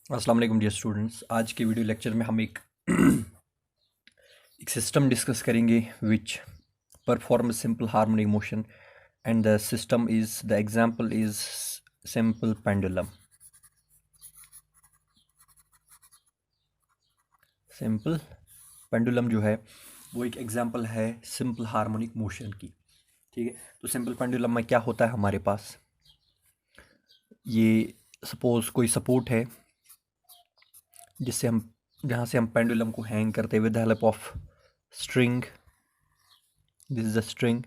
अस्सलाम वालेकुम dear students. आज के वीडियो लेक्चर में हम एक सिस्टम डिस्कस करेंगे which perform simple harmonic motion and the system is the example is simple pendulum. Simple pendulum जो है वो एक एग्जांपल है सिंपल हार्मोनिक मोशन की। ठीक है, तो सिंपल पेंडुलम में क्या होता है हमारे पास, ये सपोज कोई सपोर्ट है जिससे हम जहाँ से हम पेंडुलम को हैंग करते हैं with the help of string. This is the string.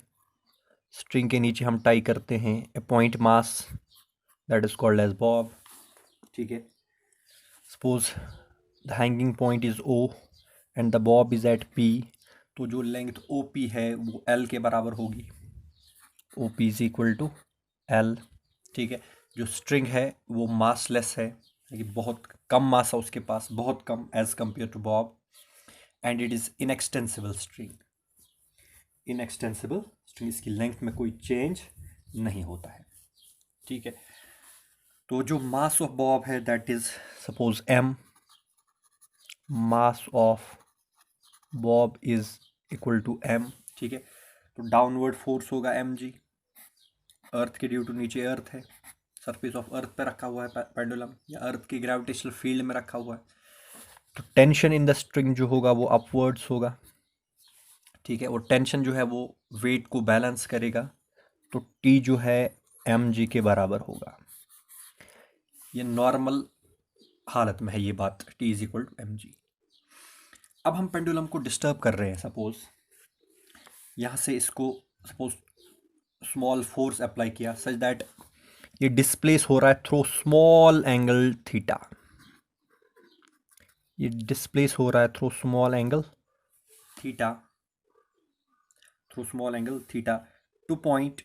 String के नीचे हम टाई करते हैं a point mass that is called as bob. ठीक है, suppose the hanging point is O and the bob is at P, तो जो length O P है वो एल के बराबर होगी। O P is equal to L. ठीक है, जो स्ट्रिंग है वो मासलेस है, यानी बहुत कम मास है उसके पास, बहुत कम as compare to bob, and it is inextensible string. Inextensible string, इसकी लेंथ में कोई चेंज नहीं होता है। ठीक है, तो जो मास ऑफ बॉब है that is suppose M, mass of bob is equal to M. ठीक है, तो डाउनवर्ड फोर्स होगा एम जी, अर्थ के ड्यू टू नीचे अर्थ है, सरफेस ऑफ अर्थ पे रखा हुआ है पेंडुलम, या अर्थ की ग्रेविटेशनल फील्ड में रखा हुआ है, तो टेंशन इन द स्ट्रिंग जो होगा वो अपवर्ड्स होगा। ठीक है, और टेंशन जो है वो वेट को बैलेंस करेगा, तो टी जो है एम जी के बराबर होगा। ये नॉर्मल हालत में है ये बात, T is equal to M G. अब हम पेंडुलम को डिस्टर्ब कर रहे हैं, सपोज यहाँ से इसको सपोज स्मॉल फोर्स अप्लाई किया सच दैट ये डिस्प्लेस हो रहा है थ्रू स्मॉल एंगल थीटा। ये डिस्प्लेस हो रहा है through small angle theta, through small angle theta two point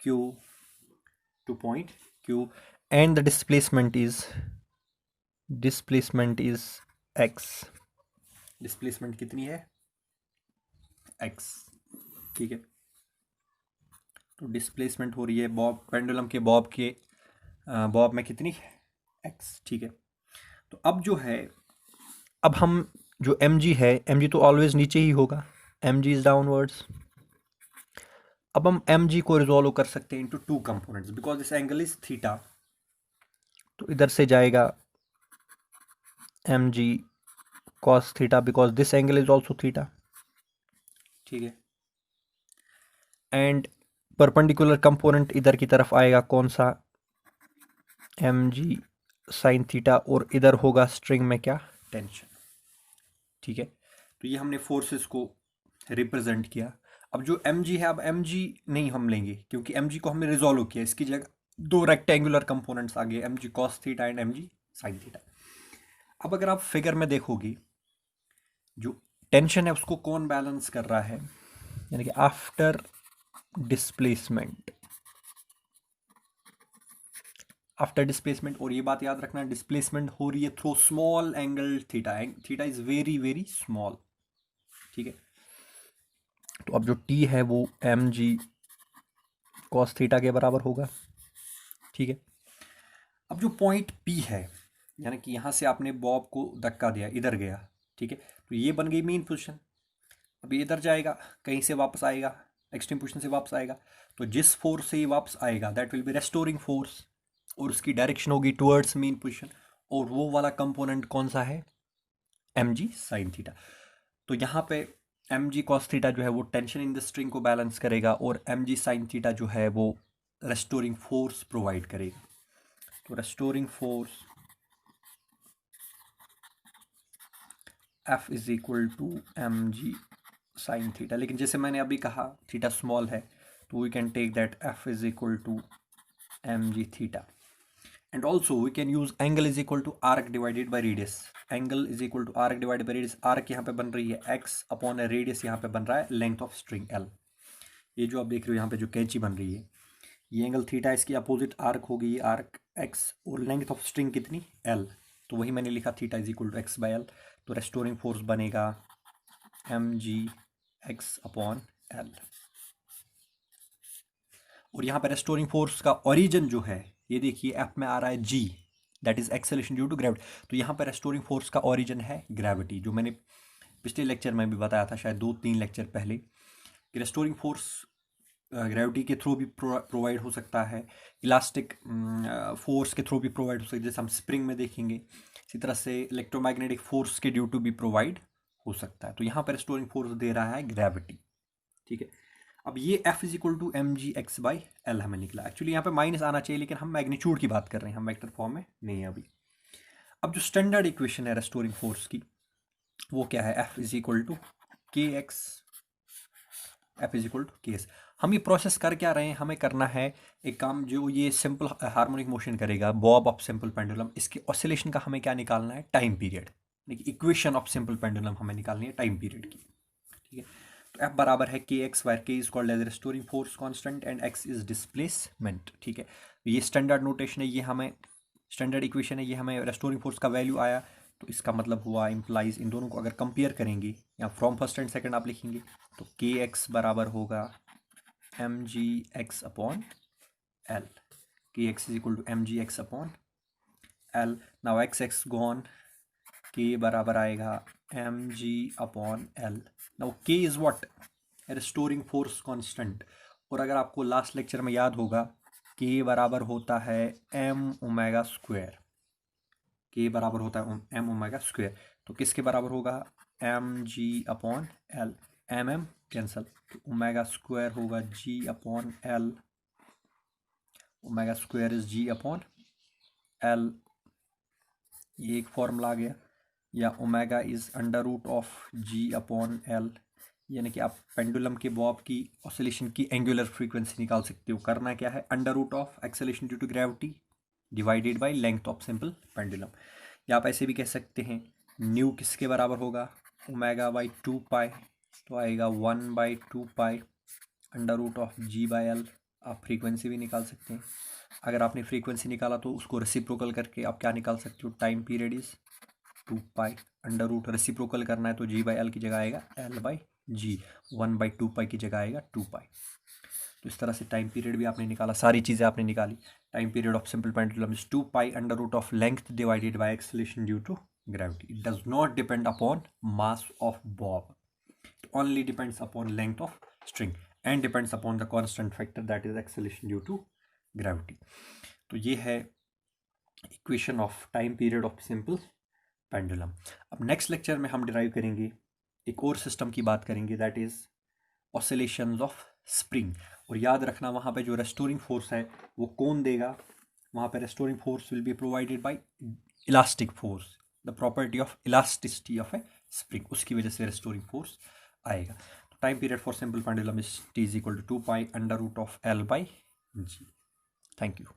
Q, two point Q, and the displacement is x. Displacement कितनी है? एक्स। ठीक है, तो डिस्प्लेसमेंट हो रही है बॉब, पेंडुलम के बॉब में कितनी? एक्स। ठीक है, तो अब जो है, अब हम जो एम जी है, एम जी तो ऑलवेज नीचे ही होगा, एम जी इज डाउनवर्ड्स। अब हम एम जी को रिजोल्व कर सकते हैं into two components because this angle is theta, तो इधर से जाएगा M G cos theta because this angle is also theta. ठीक है, एंड परपेंडिकुलर कंपोनेंट इधर की तरफ आएगा कौन सा? एम जी साइन थीटा, और इधर होगा स्ट्रिंग में क्या? टेंशन। ठीक है, तो ये हमने फोर्सेस को रिप्रेजेंट किया। अब जो एम जी है, अब एम जी नहीं हम लेंगे क्योंकि एम जी को हमने रिजोल्व किया, इसकी जगह दो रेक्टेंगुलर कंपोनेंट्स आ गए, M G cos theta and M G sine theta. अब अगर आप फिगर में देखोगे, जो टेंशन है उसको कौन बैलेंस कर रहा है, यानी कि आफ्टर डिस्प्लेसमेंट, आफ्टर डिस्प्लेसमेंट, और ये बात याद रखना डिस्प्लेसमेंट हो रही है through small angle theta, theta is very very small. ठीक है, तो अब जो टी है वो एम जी कॉस थीटा के बराबर होगा। ठीक है, अब जो पॉइंट पी है, यानी कि यहाँ से आपने बॉब को धक्का दिया, इधर गया। ठीक है, तो ये बन गई मेन पोजीशन। अब ये इधर जाएगा, कहीं से वापस आएगा, एक्सट्रीम पोजीशन से वापस आएगा, तो जिस फोर्स से ये वापस आएगा that will be restoring force, और उसकी डायरेक्शन होगी टुवर्ड्स मेन पोजीशन, और वो वाला कंपोनेंट कौन सा है? M G sine theta. तो यहाँ पे एम जी कॉस थीटा जो है वो टेंशन इन द स्ट्रिंग को बैलेंस करेगा, और एम जी साइन थीटा जो है वो रेस्टोरिंग फोर्स प्रोवाइड करेगा। तो restoring force F is equal to M G sine theta, लेकिन जैसे मैंने अभी कहा थीटा स्मॉल है, तो we can take that F is equal to M G theta, and also we can use angle is equal to arc divided by radius. Angle is equal to arc divided by radius, arc यहाँ पे बन रही है x upon radius यहाँ पे बन रहा है लेंथ ऑफ स्ट्रिंग एल। ये जो आप देख रहे हो यहाँ पे जो कैंची बन रही है, ये एंगल थीटा, इसकी अपोजिट आर्क होगी ये आर्क एक्स, और लेंथ ऑफ स्ट्रिंग कितनी? एल, तो वही मैंने लिखा theta is equal to X by L. तो रेस्टोरिंग फोर्स बनेगा M G X upon L, और यहाँ पे रेस्टोरिंग फोर्स का ओरिजिन जो है, ये देखिए एफ में आ रहा है g, that is acceleration due to gravity. तो यहाँ पर रेस्टोरिंग फोर्स का ओरिजिन है ग्रेविटी, जो मैंने पिछले लेक्चर में भी बताया था, शायद 2-3 लेक्चर पहले, कि रेस्टोरिंग फोर्स ग्रेविटी के थ्रू भी प्रोवाइड हो सकता है, इलास्टिक फोर्स के थ्रू भी प्रोवाइड हो सकता है, जैसे हम स्प्रिंग में देखेंगे। इसी तरह से इलेक्ट्रोमैग्नेटिक फोर्स के ड्यू टू भी प्रोवाइड हो सकता है। तो यहाँ पर रेस्टोरिंग फोर्स दे रहा है ग्रेविटी, ठीक है। अब ये F is equal to mgx/L हमें निकला। एक्चुअली यहाँ पे माइनस आना चाहिए, लेकिन हम मैग्नीट्यूड की बात कर रहे हैं, हम वेक्टर फॉर्म में नहीं है अभी। अब जो स्टैंडर्ड इक्वेशन है रेस्टोरिंग फोर्स की, वो क्या है? F is equal to kx, F is equal to ks। हम ये प्रोसेस कर क्या रहे हैं? हमें करना है एक काम, जो ये सिंपल हार्मोनिक मोशन करेगा, बॉब ऑफ सिंपल पेंडुलम, इसके ऑसिलेशन का हमें क्या निकालना है? Time period. देखिए, इक्वेशन ऑफ सिंपल पेंडुलम हमें निकालनी है टाइम पीरियड की, ठीक है। तो F बराबर है kx, where k is called as restoring force constant and x is displacement, ठीक है। ये स्टैंडर्ड नोटेशन है, ये हमें स्टैंडर्ड इक्वेशन है, ये हमें रेस्टोरिंग फोर्स का वैल्यू आया। तो इसका मतलब हुआ, इम्प्लाइज, इन दोनों को अगर कंपेयर करेंगे या फ्रॉम फर्स्ट एंड सेकंड आप लिखेंगे, तो kx बराबर होगा mgx/L। kx is equal to mgx/L। Now x gone, k बराबर आएगा mg/L। Now k is what? Restoring force constant. और अगर आपको लास्ट लेक्चर में याद होगा, k बराबर होता है m ओमेगा स्क्वायर, k बराबर होता है m ओमेगा स्क्वायर। तो किसके बराबर होगा? mg/L। mm कैंसल, तो ओमेगा स्क्वायर होगा g/L। Omega square is g/L, ये एक फॉर्मूला आ गया। या omega is under root of g/L, यानी कि आप पेंडुलम के बॉब की ऑसिलेशन की एंगुलर फ्रीक्वेंसी निकाल सकते हो। करना क्या है? Under root of acceleration due to gravity divided by length of simple pendulum. या आप ऐसे भी कह सकते हैं, न्यू किसके बराबर होगा? ओमेगा/2 तो आएगा 1/2 अंडर रूट ऑफ g/L। आप फ्रीक्वेंसी भी निकाल सकते हैं। अगर आपने फ्रीक्वेंसी निकाला तो उसको रेसिप्रोकल करके आप क्या निकाल सकते हो? Time period is 2 under root, reciprocal करना है तो g/L की जगह आएगा L/g, 1/2 की जगह आएगा 2। तो इस तरह से टाइम पीरियड भी आपने निकाला, सारी चीज़ें आपने निकाली। Time period of simple pendulum is 2 under root of length divided by acceleration due to gravity. It does not depend upon mass of bob. It only depends upon length of string and depends upon the constant factor, that is acceleration due to gravity. तो ये है equation of time period of simple pendulum. अब next lecture में हम derive करेंगे एक और system की बात करेंगे, that is oscillations of spring. और याद रखना, वहाँ पे जो रेस्टोरिंग फोर्स है वो कौन देगा? वहाँ पे restoring force will be provided by elastic force, the property of elasticity of a spring, उसकी वजह से रेस्टोरिंग फोर्स आएगा। तो time period for simple pendulum is t is equal to 2 under root of L/g। Thank you.